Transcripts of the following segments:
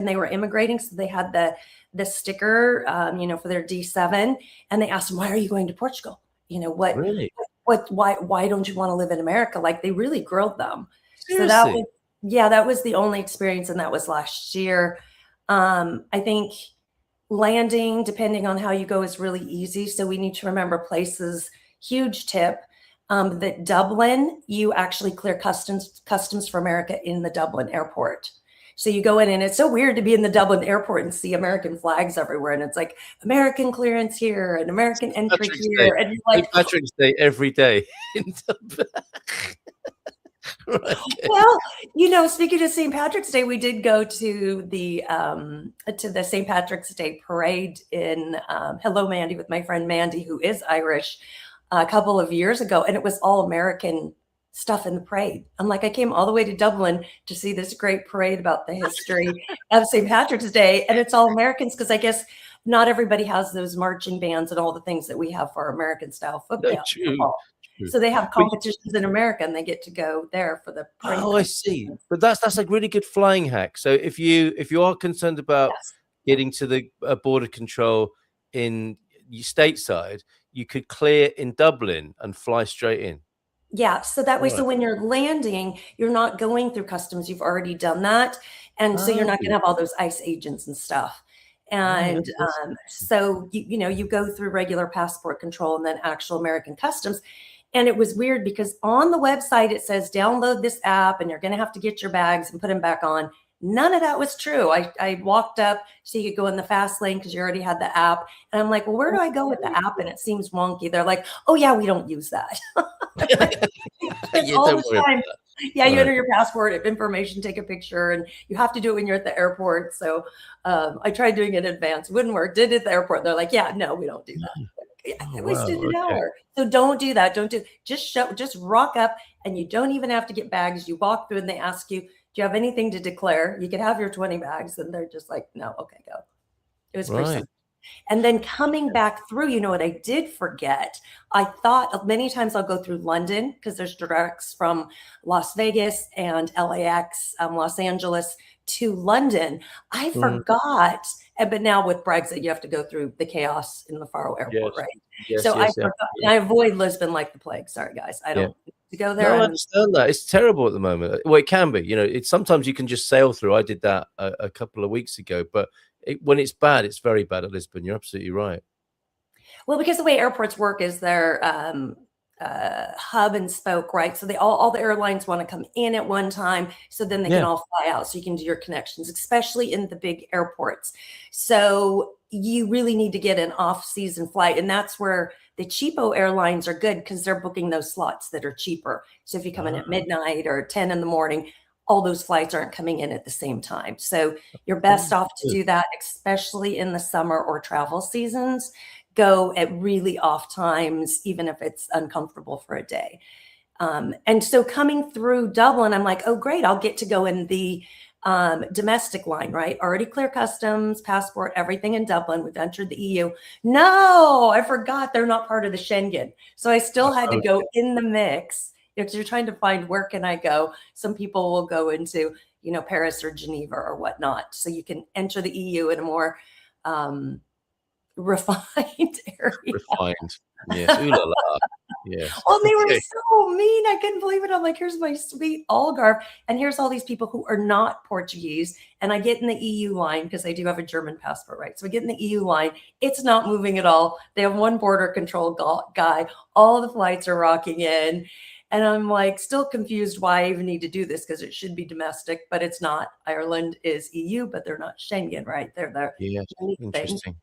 and they were immigrating. So they had the sticker, for their D7, and they asked them, why are you going to Portugal? Really? Why don't you want to live in America? Like, they really grilled them. Seriously? That was the only experience. And that was last year. I think landing, depending on how you go, is really easy. So we need to remember places, huge tip, that Dublin, you actually clear customs for America in the Dublin airport. So you go in, and it's so weird to be in the Dublin airport and see American flags everywhere. And it's like American clearance here and American entry here. And you're like, St. Patrick's Day every day in Dublin. Right. Well, speaking of St. Patrick's Day, we did go to the St. Patrick's Day parade in Hello Mandy with my friend Mandy, who is Irish, a couple of years ago, and it was all American stuff in the parade. I'm like, I came all the way to Dublin to see this great parade about the history of St. Patrick's Day, and it's all Americans, because I guess not everybody has those marching bands and all the things that we have for American style football. No, true. So they have competitions in America, and they get to go there for the parade. Oh, I see. But that's a really good flying hack. So if you are concerned about getting to the border control in stateside, you could clear in Dublin and fly straight in. Yeah, so that way, so when you're landing, you're not going through customs. You've already done that, and so you're not going to have all those ICE agents and stuff. And so you go through regular passport control and then actual American customs. And it was weird because on the website it says download this app and you're going to have to get your bags and put them back on. None of that was true. I walked up so you could go in the fast lane because you already had the app. And I'm like, well, where do I go with the app? And it seems wonky. They're like, oh, yeah, we don't use that. All the time. Yeah, you enter your passport information, take a picture, and you have to do it when you're at the airport. So I tried doing it in advance. It wouldn't work. Did it at the airport. They're like, yeah, no, we don't do that. I wasted an hour. So don't do that. Just rock up, and you don't even have to get bags. You walk through and they ask you, do you have anything to declare? You can have your 20 bags. And they're just like, no, okay, go. It was pretty simple. And then coming back through, what I did forget, I thought many times I'll go through London because there's directs from Las Vegas and LAX, Los Angeles to London. I forgot. But now with Brexit, you have to go through the chaos in the Faro airport, right? Yes, so I forgot. And I avoid Lisbon like the plague. Sorry, guys. I don't need to go there. No, I understand that. It's terrible at the moment. Well, it can be. It's sometimes you can just sail through. I did that a couple of weeks ago, but when it's bad, it's very bad at Lisbon. You're absolutely right. Well, because the way airports work is they're hub and spoke, right? So all the airlines want to come in at one time, so then they can all fly out, so you can do your connections, especially in the big airports. So you really need to get an off-season flight, and that's where the cheapo airlines are good because they're booking those slots that are cheaper. So if you come in at midnight or 10 in the morning, all those flights aren't coming in at the same time. So you're best off to do that, especially in the summer or travel seasons. Go at really off times, even if it's uncomfortable for a day. And so coming through Dublin, I'm like, oh, great, I'll get to go in the domestic line, right? Already clear customs, passport, everything in Dublin. We've entered the EU. No, I forgot they're not part of the Schengen. So I still had to go in the mix. If you're trying to find where can I go, some people will go into, Paris or Geneva or whatnot. So you can enter the EU in a more refined area. Refined. Yes. Ooh la la. Yes. Well, they were so mean. I couldn't believe it. I'm like, here's my sweet Algarve, and here's all these people who are not Portuguese. And I get in the EU line because I do have a German passport, right? So I get in the EU line. It's not moving at all. They have one border control guy. All the flights are rocking in. And I'm like, still confused why I even need to do this because it should be domestic, but it's not. Ireland is EU, but they're not Schengen, right? They're there. Yeah, interesting.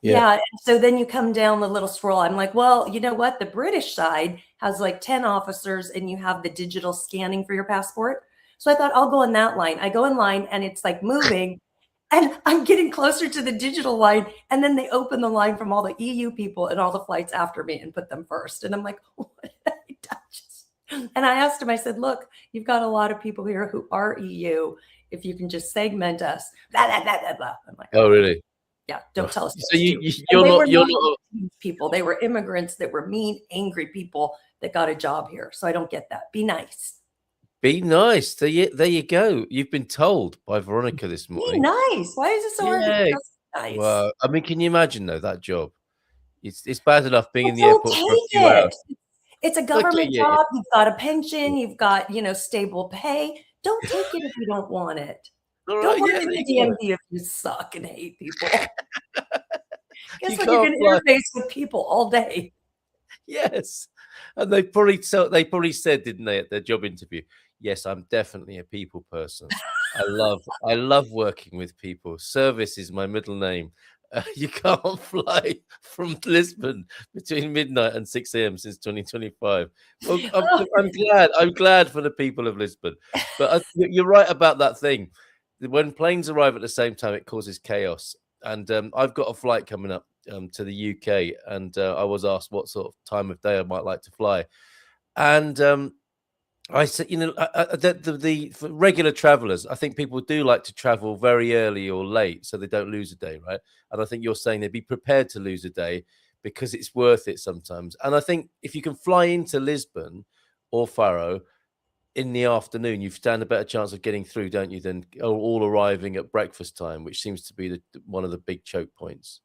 Yeah. So then you come down the little swirl. I'm like, well, you know what? The British side has like 10 officers and you have the digital scanning for your passport. So I thought I'll go in that line. I go in line and it's like moving and I'm getting closer to the digital line. And then they open the line from all the EU people and all the flights after me and put them first. And I'm like, what did I touch? And I asked him, I said, look, you've got a lot of people here who are EU. If you can just segment us. Blah, blah, blah, blah, blah. I'm like, oh, really? Yeah, don't tell us. So you're not people. They were immigrants that were mean, angry people that got a job here. So I don't get that. Be nice. Be nice. There you go. You've been told by Veronica this Be morning. nice. Why is it so hard to be Yeah. nice? Well, I mean, can you imagine though that job? It's bad enough being Well, in the don't airport for a take few hours. it. It's a Okay, government yeah, job. You've got a yeah. pension. You've got, stable pay. Don't take it if you don't want it. All Don't right, work yeah, at there the you go. DMV if you suck and hate people. Guess You what? You're can't going to fly. interface with people all day. Yes, and they probably said, didn't they, at their job interview? Yes, I'm definitely a people person. I love working with people. Service is my middle name. You can't fly from Lisbon between midnight and 6 a.m. since 2025. Well, I'm glad for the people of Lisbon, but you're right about that thing. When planes arrive at the same time, it causes chaos. And I've got a flight coming up to the UK, and I was asked what sort of time of day I might like to fly, and I said, for regular travelers, I think people do like to travel very early or late so they don't lose a day, right? And I think you're saying they'd be prepared to lose a day because it's worth it sometimes. And I think if you can fly into Lisbon or Faro in the afternoon, you stand a better chance of getting through, don't you, than all arriving at breakfast time, which seems to be one of the big choke points.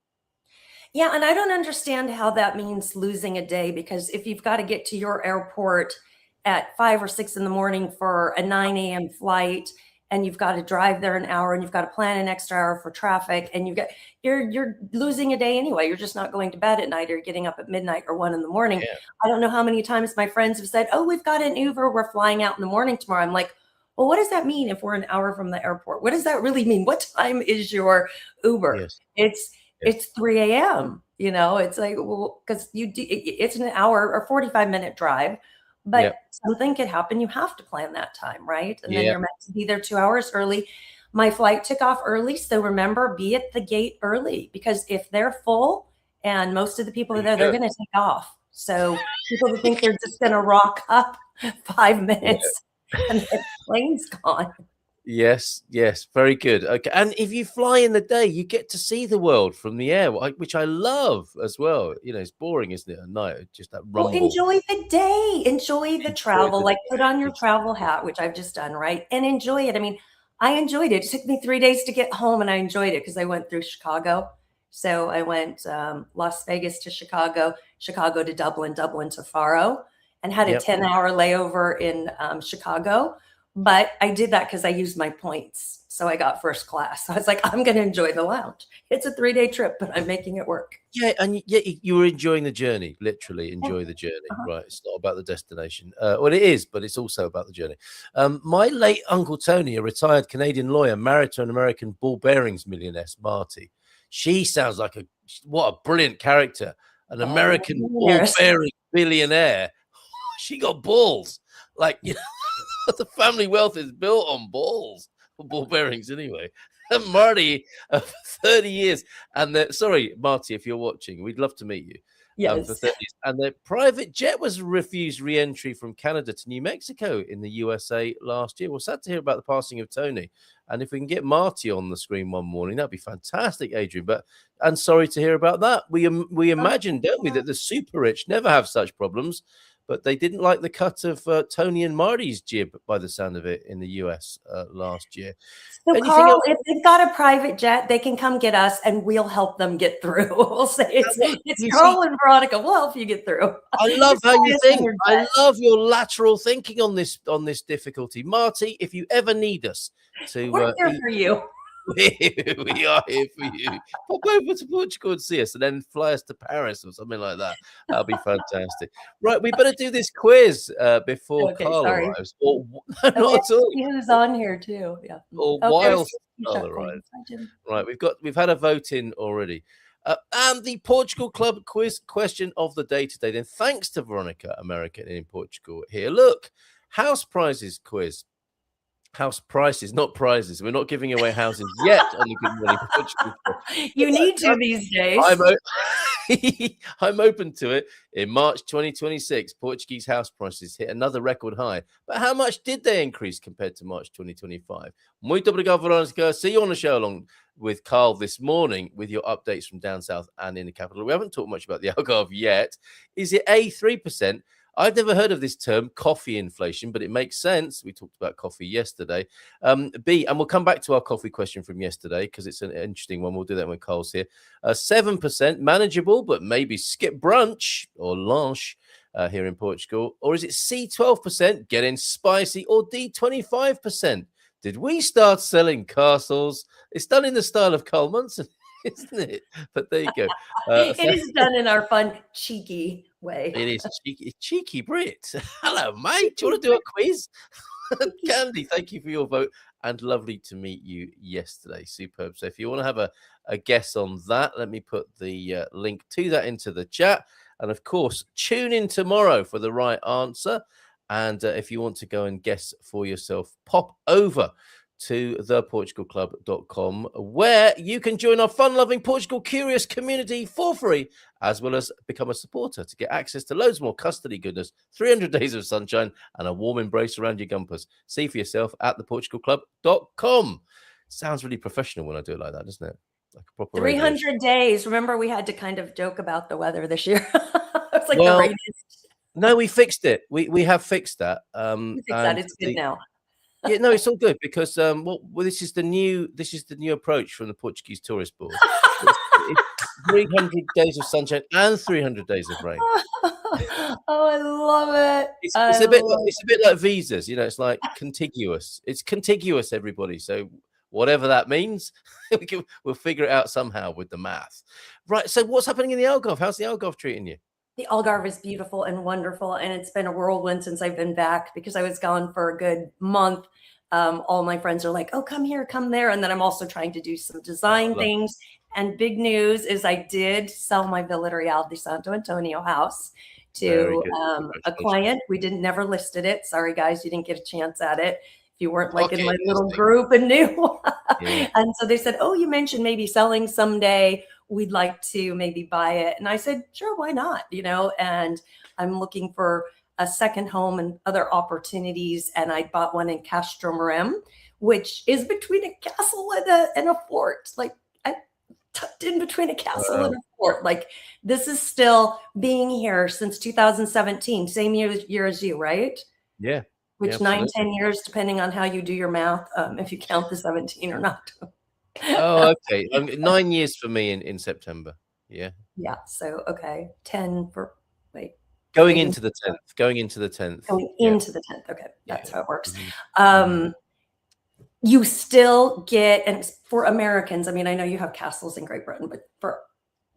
Yeah, and I don't understand how that means losing a day, because if you've got to get to your airport at 5 or 6 in the morning for a 9 a.m. flight, and you've got to drive there an hour, and you've got to plan an extra hour for traffic, and you're losing a day anyway. You're just not going to bed at night, or getting up at midnight or 1 in the morning. Yeah. I don't know how many times my friends have said, "Oh, we've got an Uber. We're flying out in the morning tomorrow." I'm like, well, what does that mean if we're an hour from the airport? What does that really mean? What time is your Uber? Yes. It's Yes. it's 3 a.m. It's like, well, because it's an hour or 45-minute drive, Yeah. but something could happen. You have to plan that time, right? And then Yeah. you're meant to be there 2 hours early. My flight took off early, so remember, be at the gate early, because if they're full and most of the people are there, they're going to take off. So people who think they're just going to rock up 5 minutes and the plane's gone. Yes, yes, very good. Okay, and if you fly in the day, you get to see the world from the air, which I love as well. It's boring, isn't it, at night? Just that Well, rumble. enjoy the day, enjoy the Enjoy travel, the like put on your day. travel hat, which I've just done, right? And enjoy it. I mean, I enjoyed it. It took me 3 days to get home, and I enjoyed it because I went through Chicago. So I went Las Vegas to Chicago, Chicago to Dublin, Dublin to Faro, and had a Yep. 10-hour layover in Chicago. But I did that because I used my points. So I got first class. So I was like, I'm going to enjoy the lounge. It's a 3-day trip, but I'm making it work. Yeah, and you were enjoying the journey. Literally enjoy the journey, Uh-huh. right? It's not about the destination. Well, it is, but it's also about the journey. My late Uncle Tony, a retired Canadian lawyer, married to an American ball bearings millionaire, Marty. She sounds like what a brilliant character. An American ball bearing billionaire. She got balls. Like, the family wealth is built on balls. Ball bearings anyway. And Marty, 30 years. And sorry, Marty, if you're watching, we'd love to meet you. Yes. For 30 years. And the private jet was refused re-entry from Canada to New Mexico in the USA last year. We're sad to hear about the passing of Tony. And if we can get Marty on the screen one morning, that'd be fantastic, Adrian. And sorry to hear about that. We imagine, don't we, that the super rich never have such problems. But they didn't like the cut of Tony and Marty's jib, by the sound of it, in the US last year. So, Carl, if they've got a private jet, they can come get us, and we'll help them get through. We'll say it's Carl and Veronica. We'll help you get through. I love how you think. I love your lateral thinking on this difficulty, Marty. If you ever need us to, we're here for you. We are here for you. Pop over to Portugal and see us, and then fly us to Paris or something like that. That'll be fantastic. Right, we better do this quiz before Carl arrives. Or not at all. Who's on here too? Yeah. Or whilst Carl arrives. Right, we've had a vote in already. And the Portugal Club quiz question of the day today. Then, thanks to Veronica, American in Portugal. Here, look, house prizes quiz. House prices, not prizes. We're not giving away houses yet on the Good Morning Portugal. You need to these days. I'm open to it. In March 2026, Portuguese house prices hit another record high. But how much did they increase compared to March 2025? Muito obrigado, Veronica. See you on the show along with Carl this morning with your updates from down south and in the capital. We haven't talked much about the Algarve yet. Is it A, 3%, I've never heard of this term, coffee inflation, but it makes sense. We talked about coffee yesterday. B, and we'll come back to our coffee question from yesterday because it's an interesting one. We'll do that when Cole's here. 7%, manageable, but maybe skip brunch or lunch here in Portugal. Or is it C, 12%, getting spicy, or D, 25%? Did we start selling castles? It's done in the style of Cole Munson, isn't it? But there you go. It is done in our fun, cheeky way. It is cheeky Brit. Hello, mate. Do you want to do a quiz? Candy, thank you for your vote, and lovely to meet you yesterday. Superb. So if you want to have a guess on that, let me put the link to that into the chat. And of course, tune in tomorrow for the right answer. And if you want to go and guess for yourself, pop over to theportugalclub.com, where you can join our fun-loving Portugal Curious community for free, as well as become a supporter to get access to loads more custody goodness, 300 days of sunshine, and a warm embrace around your gumpers. See for yourself at theportugalclub.com. Sounds really professional when I do it like that, doesn't it? Like a proper 300 days. Remember, we had to kind of joke about the weather this year. It's like well, the rainiest. No, we fixed it. We have fixed that. We fixed that. It's good now. Yeah, no, it's all good because well, this is the new approach from the Portuguese Tourist Board. It's 300 days of sunshine and 300 days of rain. Oh, I love it. It's a bit like visas, you know. It's like contiguous. It's contiguous, everybody. So whatever that means, we'll figure it out somehow with the math. Right. So what's happening in the Algarve? How's the Algarve treating you? The Algarve is beautiful and wonderful, and it's been a whirlwind since I've been back because I was gone for a good month. All my friends are like, "Oh, come here, come there," and then I'm also trying to do some design things. And big news is I did sell my Villa Real de Santo Antonio house to a client. We never listed it. Sorry, guys, you didn't get a chance at it. If you weren't like in my little group and knew. And so they said, "Oh, you mentioned maybe selling someday. We'd like to maybe buy it." And I said, "Sure, why not?" You know, and I'm looking for a second home and other opportunities. And I bought one in Castromorem, which is between a castle and a fort. Like I tucked in between a castle and a fort. Like this is still being here since 2017, same year as you, right? Yeah. Which 9-10 years, depending on how you do your math, if you count the 17 or not. Oh, okay. 9 years for me in September. Yeah. Yeah. So, okay. 10 for, wait. Going into the 10th. Going into the 10th. Okay. That's how it works. You still get, and for Americans, I mean, I know you have castles in Great Britain, but for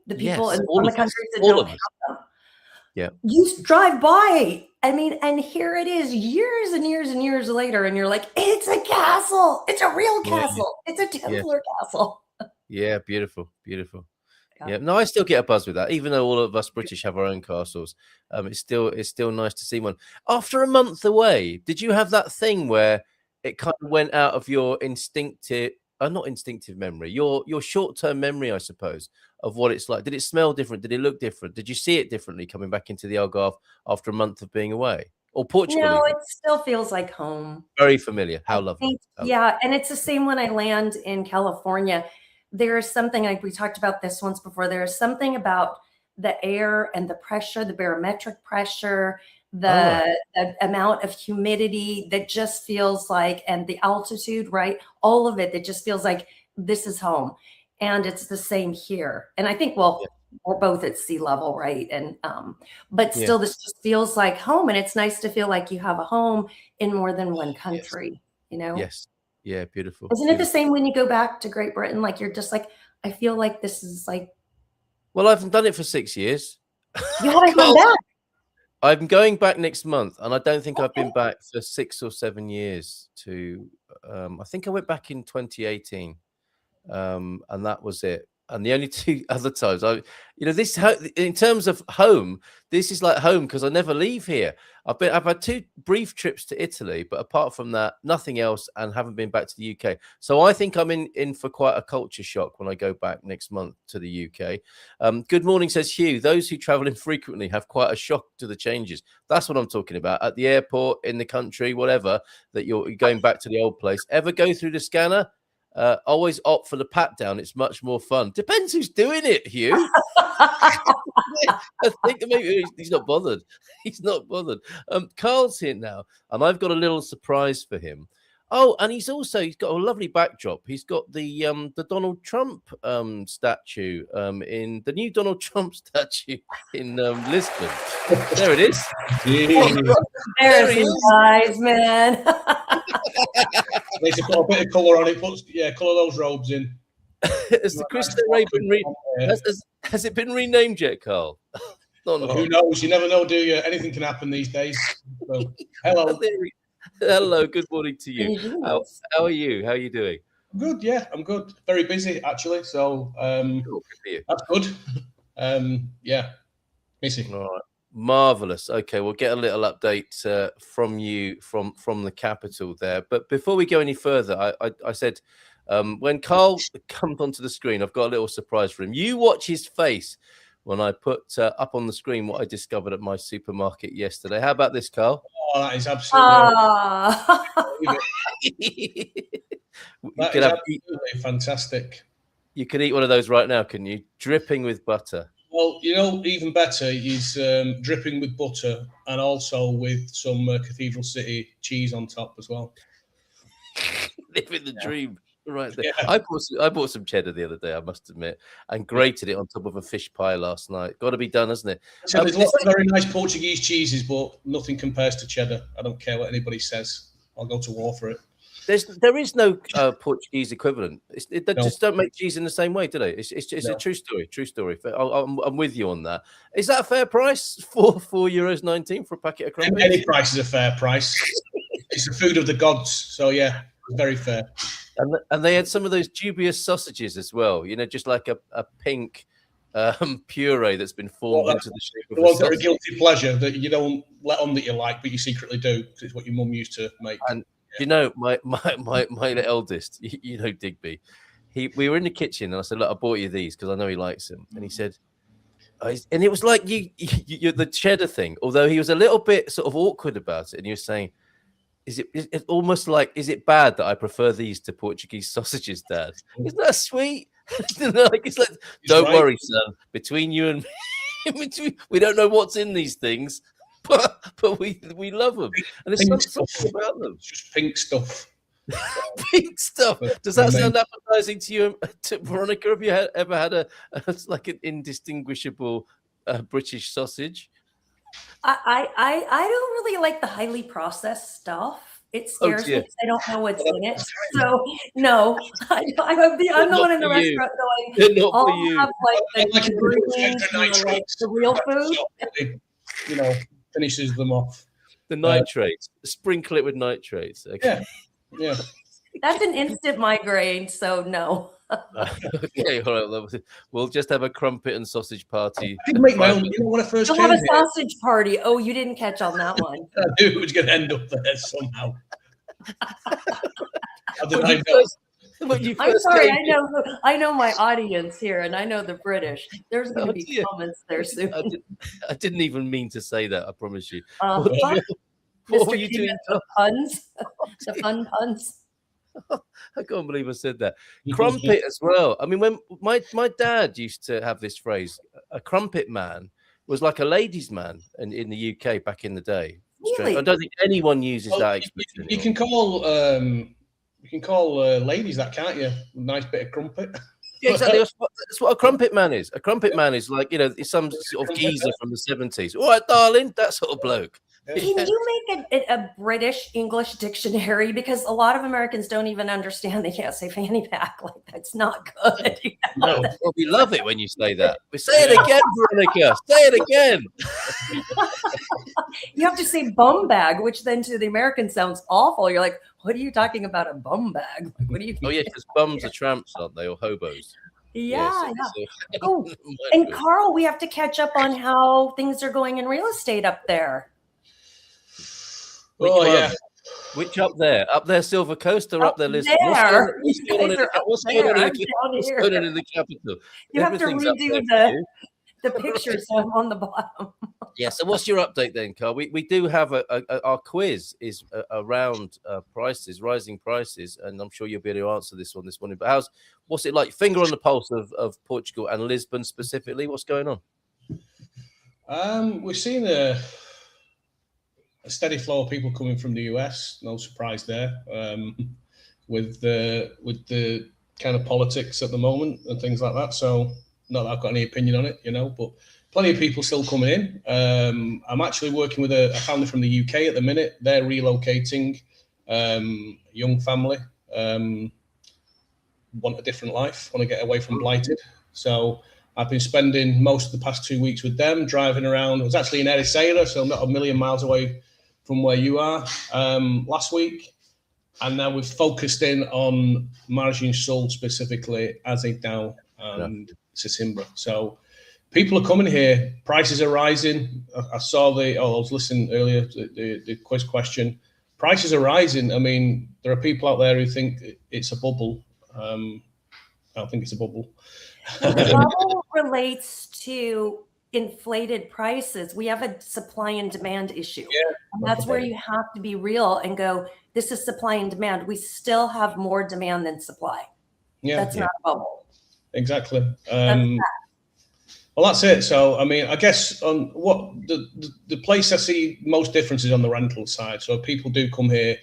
the people in the countries that don't have them, you drive by. I mean, and here it is years and years and years later, and you're like, it's a castle. It's a real castle. It's a Templar castle. Yeah, beautiful. Yeah, no, I still get a buzz with that, even though all of us British have our own castles. It's still nice to see one. After a month away, did you have that thing where it kind of went out of your not instinctive memory, your short-term memory, I suppose, of what it's like? Did it smell different? Did it look different? Did you see it differently coming back into the Algarve after a month of being away? Or Portugal? No, it still feels like home. Very familiar. How lovely. Yeah, and it's the same when I land in California. There is something, like we talked about this once before, there is something about the air and the pressure, the barometric pressure, the amount of humidity that just feels like, and the altitude, right? All of it, that just feels like this is home. And it's the same here. And I think, we're both at sea level, right? And but still, this just feels like home. And it's nice to feel like you have a home in more than one country, you know? Yes. Yeah, beautiful. Isn't it the same when you go back to Great Britain? Like you're just like, I feel like this is like. Well, I've done it for 6 years. You haven't gone back. I'm going back next month, and I don't think I've been back for 6 or 7 years. I think I went back in 2018, and that was it. And the only 2 other times this in terms of home, this is like home because I never leave here. I've had 2 brief trips to Italy, but apart from that, nothing else, and haven't been back to the UK. So I think I'm in for quite a culture shock when I go back next month to the UK. Good morning, says Hugh. Those who travel infrequently have quite a shock to the changes. That's what I'm talking about. At the airport, in the country, whatever, that you're going back to the old place. Ever go through the scanner? Always opt for the pat down. It's much more fun. Depends who's doing it, Hugh. I think maybe he's not bothered. He's not bothered. Carl's here now, and I've got a little surprise for him. Oh, and he's got a lovely backdrop. He's got the Donald Trump statue in the new Donald Trump statue in Lisbon. There it is. There he is, guys, man. Need to put a bit of colour on it. Colour those robes in. Has the Cristo Rey been has it been renamed yet, Carl? Who knows? You never know, do you? Anything can happen these days. So, hello. Hello, good morning to you. How are you? How are you doing? Good, yeah, I'm good. Very busy, actually. So that's good. Yeah, busy. All right. Marvelous. Okay, we'll get a little update from you from the capital there. But before we go any further, I said when Carl comes onto the screen, I've got a little surprise for him. You watch his face when I put up on the screen what I discovered at my supermarket yesterday. How about this, Carl? Oh, that is absolutely absolutely fantastic. You could eat one of those right now, can you? Dripping with butter. Well, even better is dripping with butter and also with some Cathedral City cheese on top as well. Living the dream. Right there. Yeah. I bought some cheddar the other day, I must admit, and grated it on top of a fish pie last night. Got to be done, hasn't it? So there's lots of very nice Portuguese cheeses, but nothing compares to cheddar. I don't care what anybody says. I'll go to war for it. There is no Portuguese equivalent. They just don't make cheese in the same way, do they? It's a true story. True story. I'm with you on that. Is that a fair price for €4.19 for a packet of crumpets? Any price is a fair price. It's the food of the gods, so yeah, very fair. And they had some of those dubious sausages as well. Just like a pink puree that's been formed into the shape of the ones that are a guilty pleasure that you don't let on that you like, but you secretly do because it's what your mum used to make. And my eldest, Digby, we were in the kitchen and I said, look, I bought you these because I know he likes them. And he said, and it was like you the cheddar thing, although he was a little bit sort of awkward about it. And he was saying, it's almost like, is it bad that I prefer these to Portuguese sausages, Dad? Isn't that sweet? It's like, don't worry, son. Between you and me, we don't know what's in these things, but we love them, and there's something about them. It's just pink stuff. Pink stuff. Does that sound appetizing to you, to Veronica? Have you ever had an indistinguishable British sausage? I don't really like the highly processed stuff. It scares me because I don't know what's in it. So no, I'm the one in the restaurant going, I'll have like the real food. Finishes them off. The nitrates, sprinkle it with nitrates. Okay. Yeah. That's an instant migraine. So no. Okay, all right. We'll just have a crumpet and sausage party. I did make my own. When I first came here, a sausage party. Oh, you didn't catch on that one. I knew it was going to end up there somehow. I'm sorry. I know my audience here, and I know the British. There's going to be comments there soon. I didn't even mean to say that. I promise you. What were you doing? The puns, the fun puns. I can't believe I said that. Crumpet as well. I mean, when my dad used to have this phrase, a crumpet man was like a ladies' man in the UK back in the day. Really? I don't think anyone uses that expression. You can call ladies that, can't you? A nice bit of crumpet. Yeah, exactly. That's what a crumpet man is. A crumpet man is like, some sort of geezer from the 70s. All right, darling, that sort of bloke. Can you make a British English dictionary? Because a lot of Americans don't even understand. They can't say fanny pack. Like, that's not good. No, well, we love it when you say that. We say it again, Veronica. Say it again. You have to say bum bag, which then to the Americans sounds awful. You're like, what are you talking about, a bum bag? Like, what are you? Oh yeah, because bums are tramps, aren't they, or hobos? Yeah. Oh, and Carl, we have to catch up on how things are going in real estate up there. Which up there? Up there, Silver Coast, or up there, Lisbon? What's going on in the capital? You have to redo the pictures on the bottom. Yeah. So what's your update then, Carl? We do have our quiz is around prices, rising prices, and I'm sure you'll be able to answer this one this morning. But what's it like? Finger on the pulse of Portugal and Lisbon specifically. What's going on? We've seen a steady flow of people coming from the US. No surprise there. With the kind of politics at the moment and things like that. So not that I've got any opinion on it, but plenty of people still coming in. I'm actually working with a family from the UK at the minute. They're relocating, young family, want a different life, want to get away from blighted. So I've been spending most of the past 2 weeks with them, driving around. I was actually in Ericeira, so not a million miles away from where you are, last week. And now we've focused in on Margin Sul specifically, Azeitão and Sesimbra. So people are coming here. Prices are rising. I was listening earlier to the quiz question. Prices are rising. I mean, there are people out there who think it's a bubble. I don't think it's a bubble. The bubble relates to inflated prices. We have a supply and demand issue. Yeah, and that's where you have to be real and go, this is supply and demand. We still have more demand than supply. Yeah, that's not a bubble. Exactly. Well, that's it. So, I mean, I guess on what the place I see most differences on the rental side. So people do come here,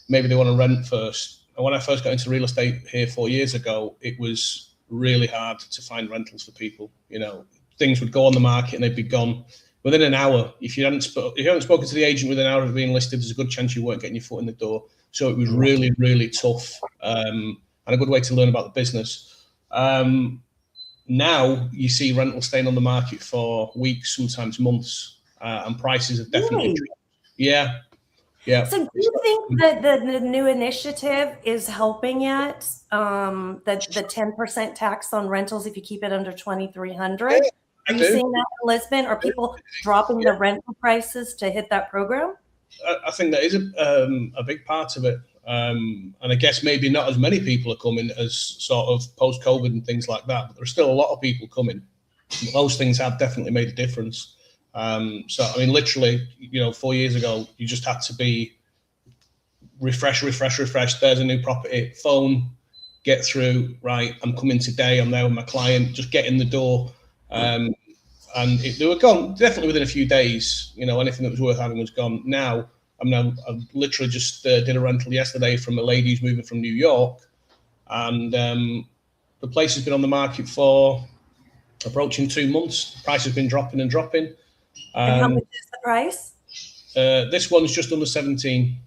maybe they want to rent first. And when I first got into real estate here 4 years ago, it was really hard to find rentals for people. Things would go on the market and they'd be gone within an hour. If you hadn't spoken to the agent within an hour of being listed, there's a good chance you weren't getting your foot in the door. So it was really, really tough, and a good way to learn about the business. Now you see rentals staying on the market for weeks, sometimes months, and prices have definitely dropped. Yeah. So do you think that the new initiative is helping yet? The 10% tax on rentals if you keep it under 2,300? Are you seeing that in Lisbon? Are people dropping the rental prices to hit that program? I think that is a big part of it. And I guess maybe not as many people are coming as sort of post-COVID and things like that, but there's still a lot of people coming. Those things have definitely made a difference. So, I mean, literally, 4 years ago, you just had to be refresh. There's a new property, phone, get through, right, I'm coming today, I'm there with my client, just get in the door. And they were gone definitely within a few days. Anything that was worth having was gone. Now, I literally just did a rental yesterday from a lady who's moving from New York, and the place has been on the market for approaching 2 months. The price has been dropping and dropping. And how much is the price? This one's just under 17,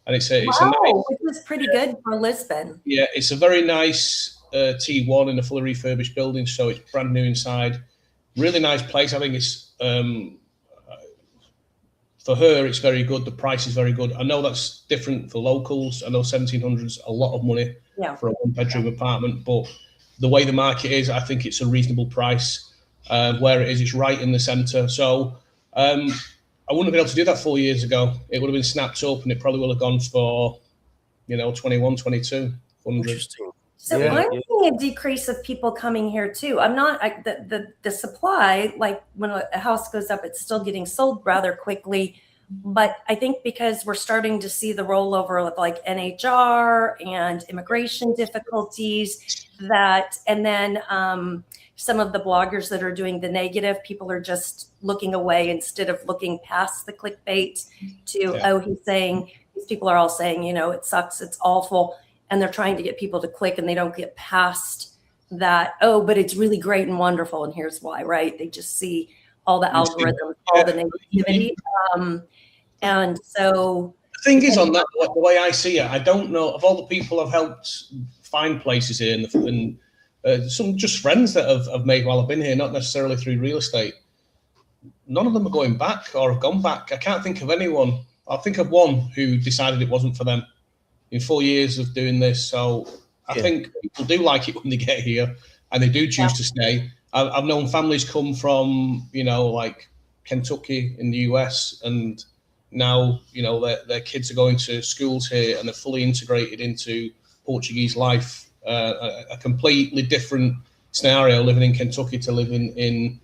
and it's a nice, which is pretty good for Lisbon. Yeah, it's a very nice T1 in a fully refurbished building, so it's brand new inside. Really nice place. I think it's for her, it's very good. The price is very good. I know that's different for locals. I know 1,700 is a lot of money for a one-bedroom apartment, but the way the market is, I think it's a reasonable price. Where it is, it's right in the centre. So I wouldn't have been able to do that 4 years ago. It would have been snapped up, and it probably would have gone for 21, 2200. Interesting. So I'm seeing a decrease of people coming here too. I'm not the supply, like when a house goes up, it's still getting sold rather quickly. But I think because we're starting to see the rollover of like NHR and immigration difficulties and then some of the bloggers that are doing the negative, people are just looking away instead of looking past the clickbait to, he's saying, these people are all saying, it sucks, it's awful. And they're trying to get people to click and they don't get past that, but it's really great and wonderful. And here's why, right? They just see all the algorithms, all the negativity. And so the thing is on that, the way I see it, I don't know, of all the people I've helped find places here and some just friends that have made while I've been here, not necessarily through real estate, none of them are going back or have gone back. I can't think of anyone. I'll think of one who decided it wasn't for them in 4 years of doing this. So I think people do like it when they get here and they do choose to stay. I've known families come from, like Kentucky in the US, and now, their kids are going to schools here and they're fully integrated into Portuguese life. A completely different scenario living in Kentucky to living in,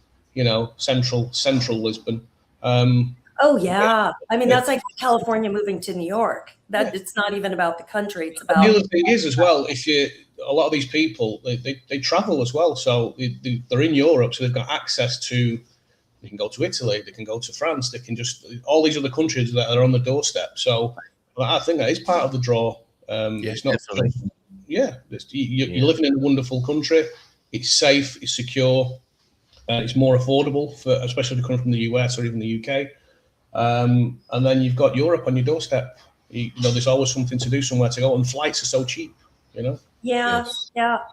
central Lisbon. Oh yeah, I mean that's like California moving to New York. That it's not even about the country; it's about. The other thing is as well, a lot of these people they travel as well, so they're in Europe, so they've got access to. They can go to Italy, they can go to France, they can just all these other countries that are on the doorstep. So I think that is part of the draw. It's not. You're living in a wonderful country. It's safe, it's secure, it's more affordable for especially if you come from the US or even the UK. And then you've got Europe on your doorstep. You know, there's always something to do, somewhere to go, and flights are so cheap. You know. Yeah.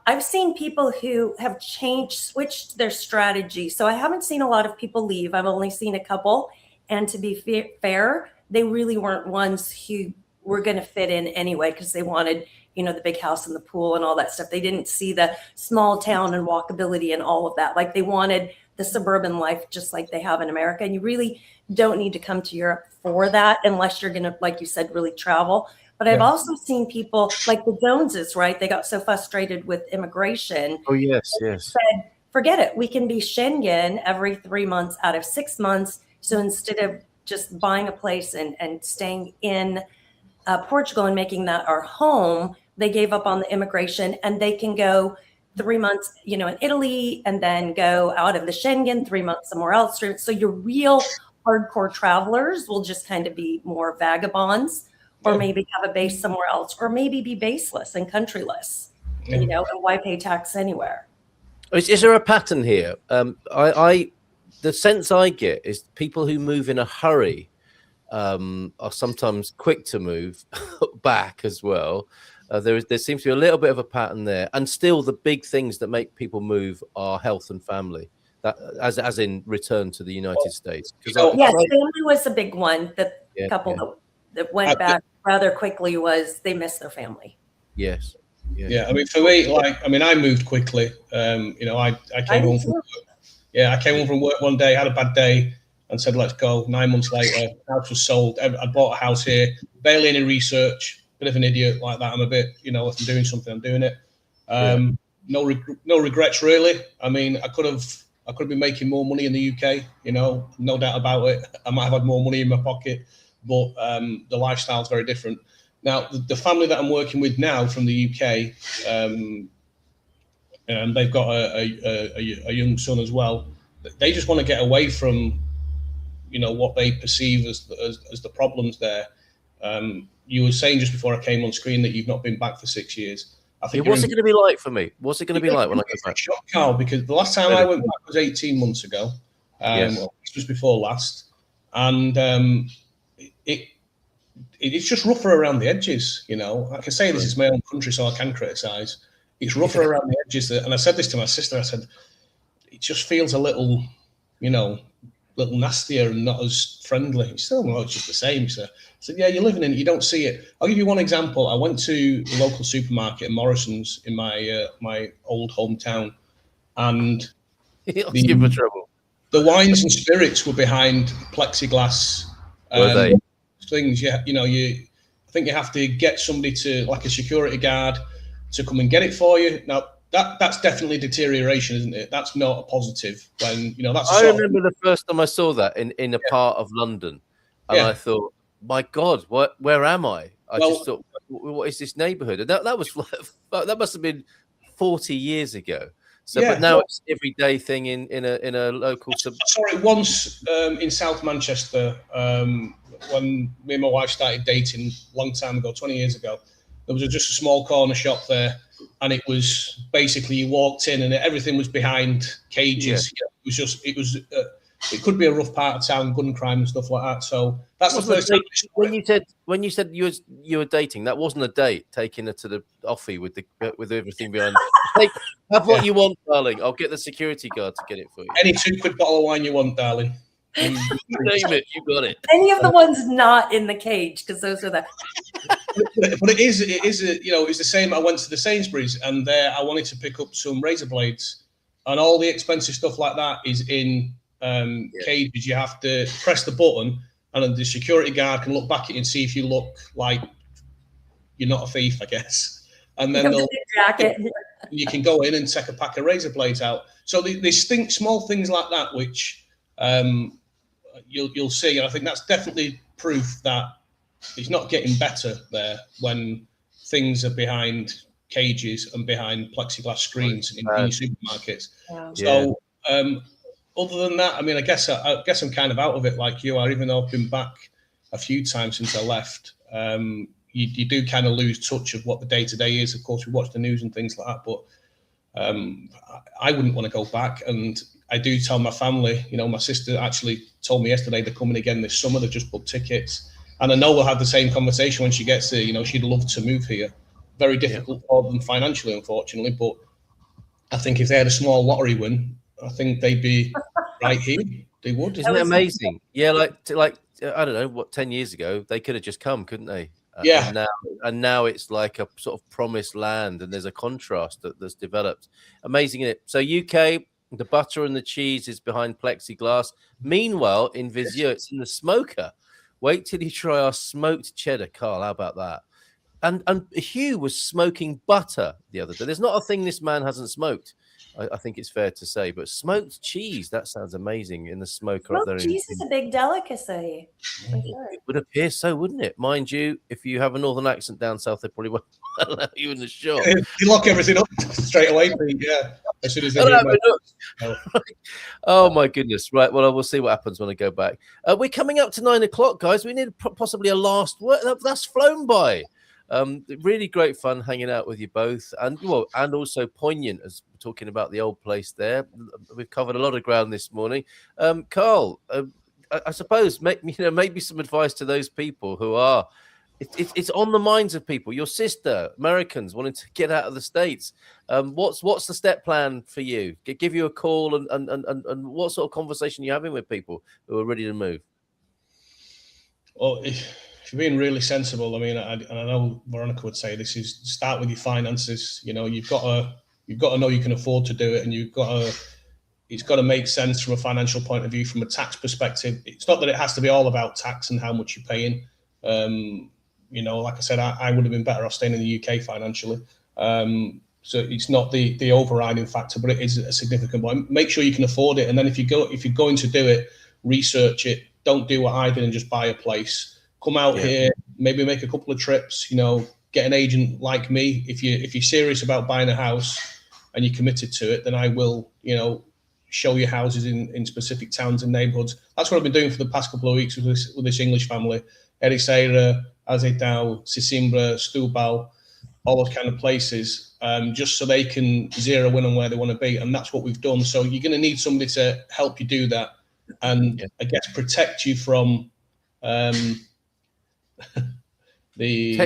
I've seen people who have switched their strategy. So I haven't seen a lot of people leave. I've only seen a couple. And to be fair, they really weren't ones who were going to fit in anyway, because they wanted, you know, the big house and the pool and all that stuff. They didn't see the small town and walkability and all of that. Like they wanted the suburban life, just like they have in America. And you really don't need to come to Europe for that unless you're going to, like you said, really travel. But I've also seen people like the Joneses, right? They got so frustrated with immigration. Oh, yes. Said, forget it. We can be Schengen every 3 months out of 6 months. So instead of just buying a place and staying in Portugal and making that our home, they gave up on the immigration, and they can go 3 months, you know, in Italy, and then go out of the Schengen 3 months somewhere else. So your real hardcore travelers will just kind of be more vagabonds, or maybe have a base somewhere else, or maybe be baseless and countryless, you know, and why pay tax anywhere? Is there a pattern here? The sense I get is people who move in a hurry are sometimes quick to move back as well. There seems to be a little bit of a pattern there, and still the big things that make people move are health and family. That as in return to the United States. Yes, family was a big one. The couple that went back rather quickly was they missed their family. Yes. Yeah. I mean, for me, I moved quickly. You know, I came home from work. I came home from work one day, had a bad day, and said, "Let's go." 9 months later, house was sold. I bought a house here. Barely any research. Bit of an idiot like that. I'm a bit, you know, if I'm doing something, I'm doing it. No regrets really. I mean, I could have been making more money in the UK. You know, no doubt about it. I might have had more money in my pocket. But the lifestyle is very different. Now, the family that I'm working with now from the UK, they've got a young son as well. They just want to get away from, you know, what they perceive as the problems there. You were saying just before I came on screen that you've not been back for 6 years. I think what's it going to be like for me? What's it going to be like when I go back? Shock, Carl, because the last time I went back was 18 months ago. Just before last, and it's just rougher around the edges, you know. Like I say, this is my own country, so I can criticise. It's rougher around the edges, and I said this to my sister. I said, it just feels a little, you know, little nastier and not as friendly. It's still, well, it's just the same. So I said, yeah, you're living in it, you don't see it. I'll give you one example. I went to the local supermarket in Morrison's in my my old hometown, and the wines and spirits were behind plexiglass. Were they? Things, you know, I think you have to get somebody to, like a security guard, to come and get it for you. Now that's definitely deterioration, isn't it? That's not a positive. When, you know, that's. I remember the first time I saw that in a part of London, and I thought, my God, where am I? I just thought, what is this neighbourhood? And that must have been 40 years ago. So, but now it's an everyday thing in a local. I saw it once in South Manchester when me and my wife started dating a long time ago, 20 years ago. There was just a small corner shop there, and it was basically you walked in and everything was behind cages. Yeah. It could be a rough part of town, gun crime and stuff like that. So that's the first time. When you said you were dating, that wasn't a date. Taking her to the offie with everything behind. Have what you want, darling. I'll get the security guard to get it for you. Any £2 bottle of wine you want, darling. Name it, you got it. Any of the ones not in the cage, because those are the. But it is you know, it's the same. I went to the Sainsbury's, and there I wanted to pick up some razor blades, and all the expensive stuff like that is in cages. You have to press the button, and then the security guard can look back at you and see if you look like you're not a thief, I guess. And then you can go in and take a pack of razor blades out. So they think small things like that, which you'll see. And I think that's definitely proof that it's not getting better there when things are behind cages and behind plexiglass screens in supermarkets. Yeah. So other than that, I mean, I guess I'm kind of out of it like you are, even though I've been back a few times since I left. You do kind of lose touch of what the day-to-day is. Of course, we watch the news and things like that, but I wouldn't want to go back. And I do tell my family, you know, my sister actually told me yesterday they're coming again this summer. They've just booked tickets. And I know we'll have the same conversation when she gets there. You know, she'd love to move here. Very difficult for them financially, unfortunately. But I think if they had a small lottery win, I think they'd be right here. They would. Isn't it amazing? Yeah, like I don't know, what, 10 years ago, they could have just come, couldn't they? Yeah. And now it's like a sort of promised land, and there's a contrast that's developed. Amazing, isn't it? So UK, the butter and the cheese is behind plexiglass. Meanwhile, in Vizier, it's in the smoker. Wait till you try our smoked cheddar, Carl. How about that? And Hugh was smoking butter the other day. There's not a thing this man hasn't smoked. I think it's fair to say, but smoked cheese, that sounds amazing in the smoker smoked up there. Cheese is a big delicacy. For sure. It would appear so, wouldn't it? Mind you, if you have a northern accent down south, they probably won't allow you in the shop. You lock everything up straight away, Pete. Yeah, as soon as they Oh my goodness! Right, well, we'll see what happens when I go back. We're coming up to 9 o'clock, guys. We need possibly a last word. That's flown by. Really great fun hanging out with you both, and also poignant as we're talking about the old place there. We've covered a lot of ground this morning. Carl, I suppose maybe some advice to those people who are. It's on the minds of people. Your sister, Americans wanting to get out of the States. What's the step plan for you? Give you a call and what sort of conversation are you having with people who are ready to move? Well, if you're being really sensible, I mean, and I know Veronica would say this, is start with your finances. You know, you've got to know you can afford to do it, and it's got to make sense from a financial point of view, from a tax perspective. It's not that it has to be all about tax and how much you're paying. You know, like I said, I would have been better off staying in the UK financially. So it's not the overriding factor, but it is a significant one. Make sure you can afford it, and then if you're going to do it, research it. Don't do what I did and just buy a place. Come out here, maybe make a couple of trips. You know, get an agent like me. If you're serious about buying a house and you're committed to it, then I will, you know, show you houses in specific towns and neighborhoods. That's what I've been doing for the past couple of weeks with this English family. Ericeira, Azeitão, Sesimbra, Stubal, all those kind of places, just so they can zero in on where they want to be. And that's what we've done. So you're going to need somebody to help you do that, and I guess protect you from it's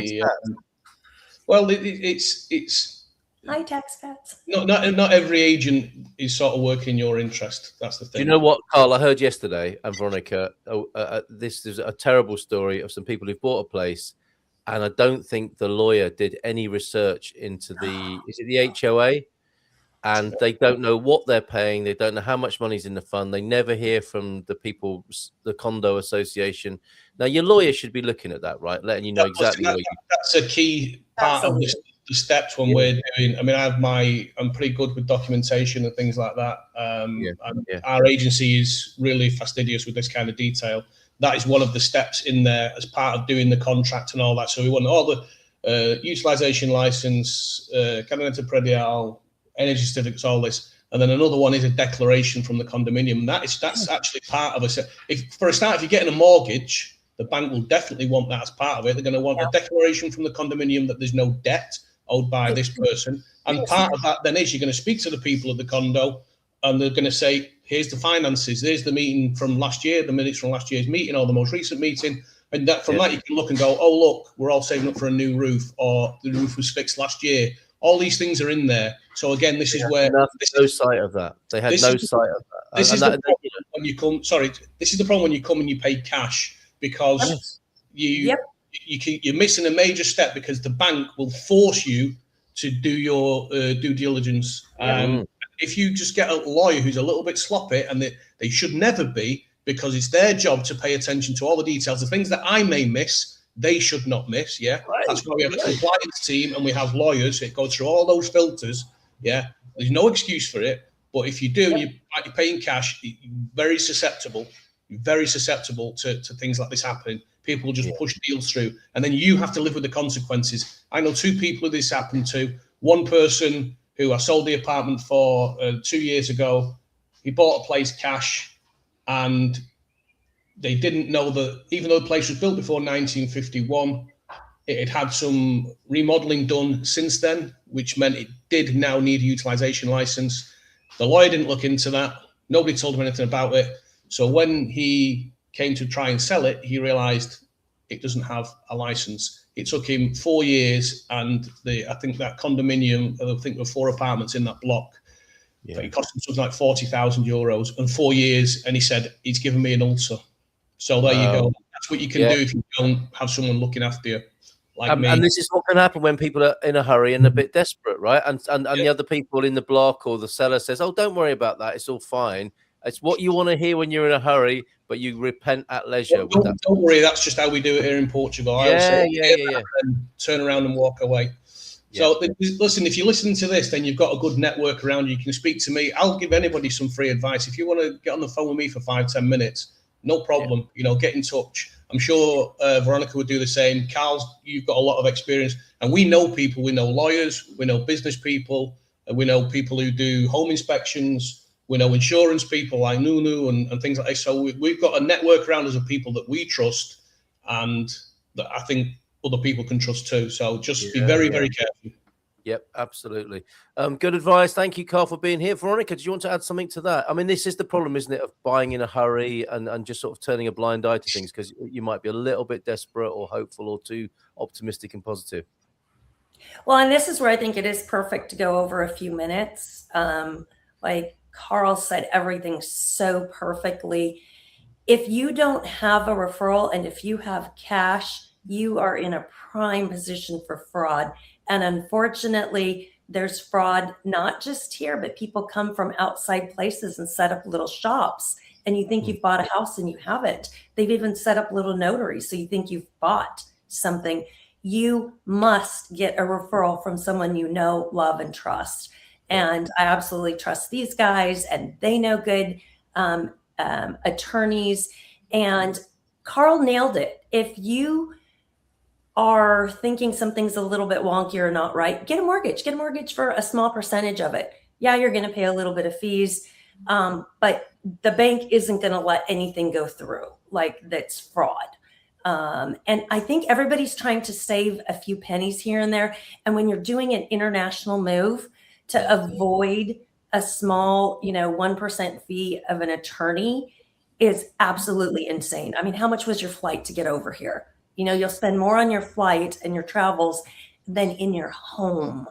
high tax cuts. Not every agent is sort of working in your interest. That's the thing. You know what, Carl? I heard yesterday, and Veronica, this is a terrible story of some people who've bought a place, and I don't think the lawyer did any research into the HOA, and they don't know what they're paying. They don't know how much money's in the fund. They never hear from the condo association. Now, your lawyer should be looking at that, right? Letting you know exactly what that's a key part of the steps when we're doing. I mean, I'm pretty good with documentation and things like that. Our agency is really fastidious with this kind of detail. That is one of the steps in there as part of doing the contract and all that. So we want all the utilization license, Cadena Predial, energy certificates, all this. And then another one is a declaration from the condominium. And that's actually part of it. If you're getting a mortgage, the bank will definitely want that as part of it. They're going to want a declaration from the condominium that there's no debt owed by this person. And part of that then is you're going to speak to the people of the condo, and they're going to say, here's the finances, there's the meeting from last year, the minutes from last year's meeting, or the most recent meeting. And that that you can look and go, oh, look, we're all saving up for a new roof, or the roof was fixed last year. All these things are in there. So again, this is where no sight of that. They had no sight of that. This is the problem when you come. Sorry, this is the problem when you come and you pay cash, because you're missing a major step, because the bank will force you to do your due diligence. If you just get a lawyer who's a little bit sloppy, and they should never be, because it's their job to pay attention to all the details, the things that I may miss, they should not miss. That's why we have a compliance team and we have lawyers that go through all those filters. There's no excuse for it, but if you do and you're paying cash, you're very susceptible You're very susceptible to things like this happening. People just push deals through, and then you have to live with the consequences. I know 2 people who this happened to. One person who I sold the apartment for 2 years ago, he bought a place cash, and they didn't know that even though the place was built before 1951, it had had some remodeling done since then, which meant it did now need a utilisation licence. The lawyer didn't look into that. Nobody told him anything about it. So when he came to try and sell it, he realised it doesn't have a licence. It took him 4 years, and I think that condominium, I think there were 4 apartments in that block. Yeah. It cost him something like €40,000 and 4 years, and he said, he's given me an ulcer. So there you go. That's what you can do if you don't have someone looking after you. Like me. And this is what can happen when people are in a hurry and a bit desperate, right? And the other people in the block or the seller says, "Oh, don't worry about that. It's all fine." It's what you want to hear when you're in a hurry, but you repent at leisure. Well, don't worry. That's just how we do it here in Portugal. Yeah. And turn around and walk away. So listen, if you listen to this, then you've got a good network around you. You can speak to me. I'll give anybody some free advice. If you want to get on the phone with me for 5-10 minutes, no problem. Get in touch. I'm sure Veronica would do the same. Carl, you've got a lot of experience, and we know people. We know lawyers, we know business people, we know people who do home inspections, we know insurance people like Nunu and things like that. So we've got a network around us of people that we trust, and that I think other people can trust too. So just be very, very careful. Yep, absolutely. Good advice. Thank you, Carl, for being here. Veronica, do you want to add something to that? I mean, this is the problem, isn't it, of buying in a hurry and just sort of turning a blind eye to things because you might be a little bit desperate or hopeful or too optimistic and positive. Well, and this is where I think it is perfect to go over a few minutes. Like Carl said, everything so perfectly. If you don't have a referral and if you have cash, you are in a prime position for fraud. And unfortunately, there's fraud not just here, but people come from outside places and set up little shops. And you think you've bought a house and you haven't. They've even set up little notaries. So you think you've bought something. You must get a referral from someone you know, love, and trust. And I absolutely trust these guys, and they know good attorneys. And Carl nailed it. If you are thinking something's a little bit wonky or not right, get a mortgage. Get a mortgage for a small percentage of it. Yeah, you're going to pay a little bit of fees, but the bank isn't going to let anything go through like that's fraud. And I think everybody's trying to save a few pennies here and there. And when you're doing an international move, to avoid a small, 1% fee of an attorney is absolutely insane. I mean, how much was your flight to get over here? You'll spend more on your flight and your travels than in your home.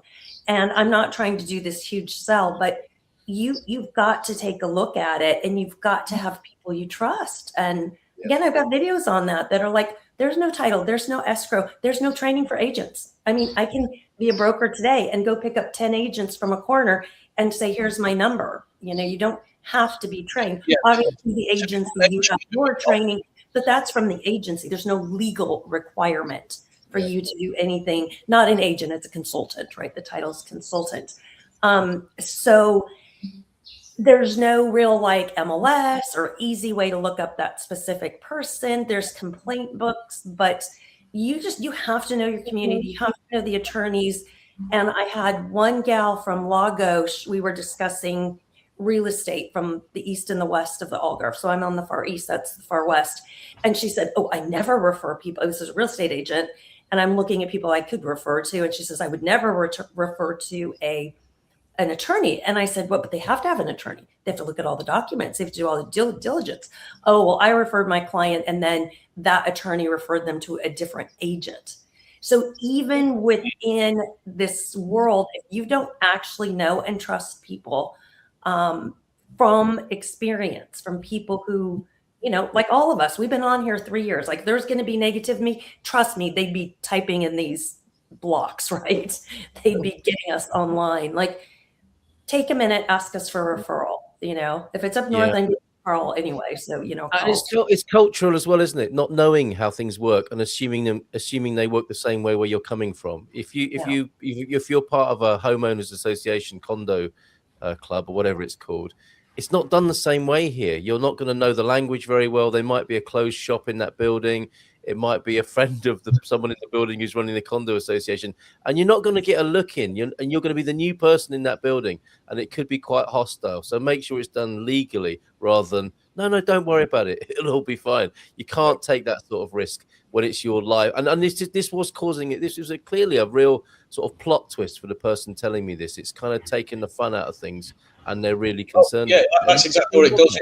And I'm not trying to do this huge sell, but you've got to take a look at it, and you've got to have people you trust. And again, I've got videos on that are like, there's no title, there's no escrow, there's no training for agents. I mean, I can be a broker today and go pick up 10 agents from a corner and say, here's my number. You don't have to be trained. Yeah. Obviously, the agency, you have your training, but that's from the agency. There's no legal requirement for you to do anything. Not an agent, it's a consultant, right? The title's consultant. So there's no real MLS or easy way to look up that specific person. There's complaint books, but you have to know your community. You have to know the attorneys. And I had one gal from Lagos. We were discussing real estate from the east and the west of the Algarve. So I'm on the far east, that's the far west. And she said, "Oh, I never refer people." This is a real estate agent. And I'm looking at people I could refer to. And she says, "I would never refer to an attorney." And I said, "Well, but they have to have an attorney. They have to look at all the documents. They have to do all the due diligence." "Oh, well, I referred my client, and then that attorney referred them to a different agent." So even within this world, if you don't actually know and trust people from experience, from people who, like all of us, we've been on here 3 years, like there's going to be negative me. Trust me, they'd be typing in these blocks, right? They'd be getting us online. Like, take a minute, ask us for a referral. If it's up north, then Carl anyway. So and it's cultural as well, isn't it? Not knowing how things work and assuming they work the same way where you're coming from. If you're part of a homeowners association, condo club, or whatever it's called, it's not done the same way here. You're not going to know the language very well. There might be a closed shop in that building. It might be a friend of someone in the building who's running the condo association, and you're not going to get a look in. And you're going to be the new person in that building, and it could be quite hostile. So make sure it's done legally rather than no, don't worry about it. It'll all be fine. You can't take that sort of risk when it's your life. And this was causing it. This was clearly a real sort of plot twist for the person telling me this. It's kind of taking the fun out of things, and they're really concerned. Yeah, that's exactly what it does.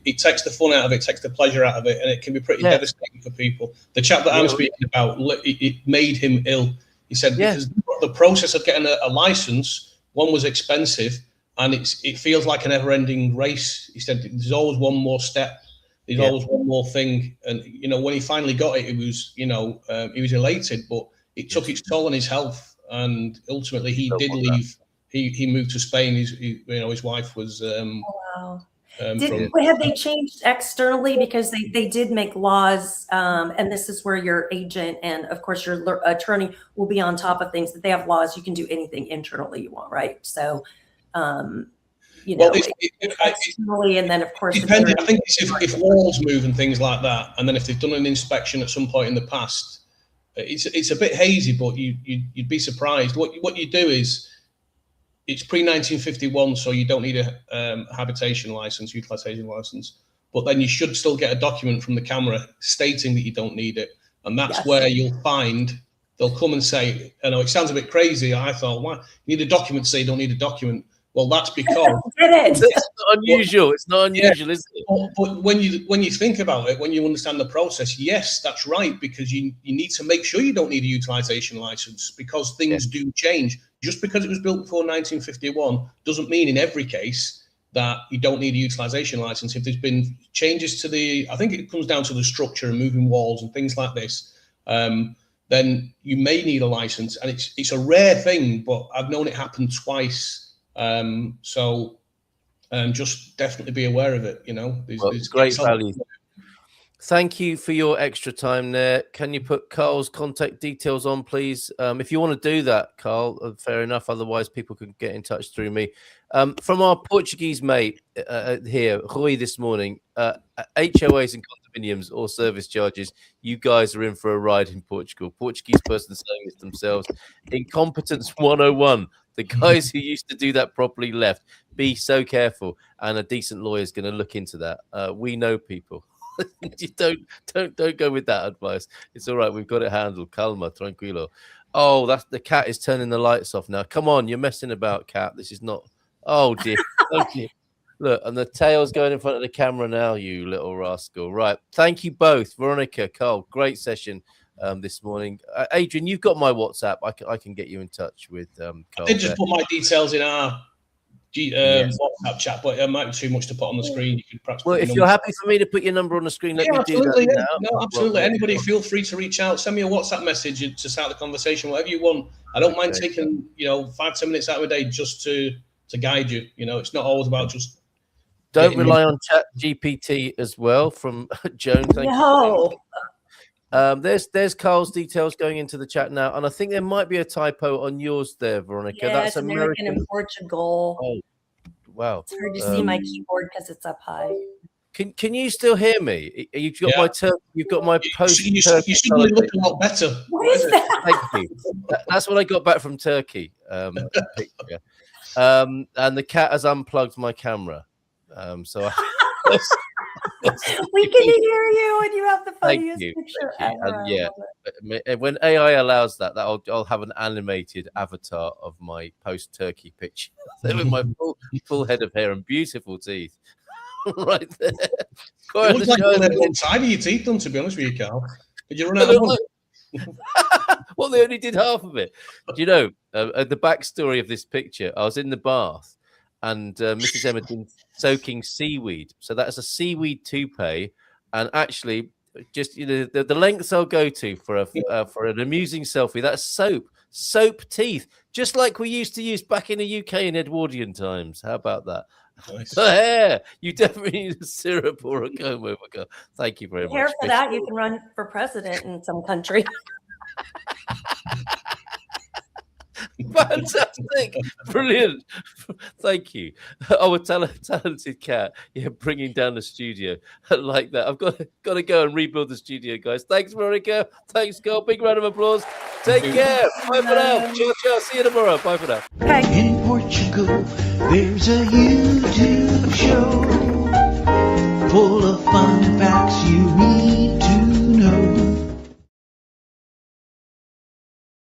It takes the fun out of it, takes the pleasure out of it, and it can be pretty devastating for people. The chap that I'm speaking about, it made him ill. He said because the process of getting a license, one was expensive, and it feels like a never-ending race. He said there's always one more step. There's always one more thing. And, you know, when he finally got it, it was, you know, he was elated, but it took its toll on his health. And ultimately he did leave. He moved to Spain. His wife was. Wow. Have they changed externally? Because they did make laws, and this is where your agent and, of course, your attorney will be on top of things. That they have laws, you can do anything internally you want, right? So, you know, externally, and then of course, depending. I think it's if walls move and things like that, and then if they've done an inspection at some point in the past, it's a bit hazy. But you'd be surprised. What you do is. It's pre-1951, so you don't need a habitation license, utilization license. But then you should still get a document from the camera stating that you don't need it. And that's where you'll find they'll come and say, I know it sounds a bit crazy. I thought, why? You need a document to say you don't need a document. Well, that's because it's not unusual. It's not unusual, is it? But when you think about it, when you understand the process, yes, that's right, because you need to make sure you don't need a utilization license because things do change. Just because it was built before 1951 doesn't mean in every case that you don't need a utilization license. If there's been changes to I think it comes down to the structure and moving walls and things like this, then you may need a license. And it's a rare thing, but I've known it happen twice. So just definitely be aware of it. You know, there's great value. Thank you for your extra time there. Can you put Carl's contact details on, please? If you want to do that, Carl, fair enough. Otherwise, people can get in touch through me. From our Portuguese mate here, Rui, this morning, HOAs and condominiums or service charges, you guys are in for a ride in Portugal. Portuguese person saying this themselves. Incompetence 101. The guys who used to do that properly left. Be so careful. And a decent lawyer is going to look into that. We know people. You don't go with that advice. It's all right. We've got it handled. Calma, tranquilo. Oh, that's the cat is turning the lights off now. Come on, you're messing about, cat. This is not. Oh dear. Okay. Look, and the tail's going in front of the camera now. You little rascal. Right. Thank you both, Veronica, Carl. Great session this morning. Adrian, you've got my WhatsApp. I can get you in touch with Carl. I did just put my details in our WhatsApp chat, but it might be too much to put on the screen. You could perhaps. Well, if you're happy for me to put your number on the screen, let me do that now. No, absolutely. Anybody, feel free to reach out. Send me a WhatsApp message to start the conversation. Whatever you want. I don't mind taking 5-10 minutes out of a day just to guide you. You know, it's not always about just. Don't rely on Chat GPT as well. From Joan. Thank you. There's Carl's details going into the chat now, and I think there might be a typo on yours there, Veronica. Yeah, that's it's American in Portugal. Oh, wow! It's hard to see my keyboard because it's up high. Can you still hear me? You've got my you've got my post. You suddenly look a lot better. What is that? Thank you. That's what I got back from Turkey. Picture. And the cat has unplugged my camera. So we can hear you, and you have the funniest picture ever. And when AI allows that, I'll have an animated avatar of my post-Turkey picture with my full head of hair and beautiful teeth, right there. It looks like you had one side of your teeth done, to be honest with you, Carl. Did you run out of one? Well, they only did half of it. Do you know the backstory of this picture? I was in the bath. And Mrs. Emma soaking seaweed. So that's a seaweed toupee. And actually, just the lengths I'll go to for an amusing selfie. That's soap teeth, just like we used to use back in the UK in Edwardian times. How about that? Nice. The hair. You definitely need a syrup or a comb over. Thank you very much. Hair for that, you can run for president in some country. Fantastic, brilliant. Thank you. Oh, a talented cat. Yeah, bringing down the studio like that. I've got to go and rebuild the studio, guys. Thanks, Veronica. Thanks, Carl. Big round of applause. Take care. Bye for now. Ciao, ciao. See you tomorrow. Bye for now. Okay. In Portugal, there's a YouTube show full of fun facts you need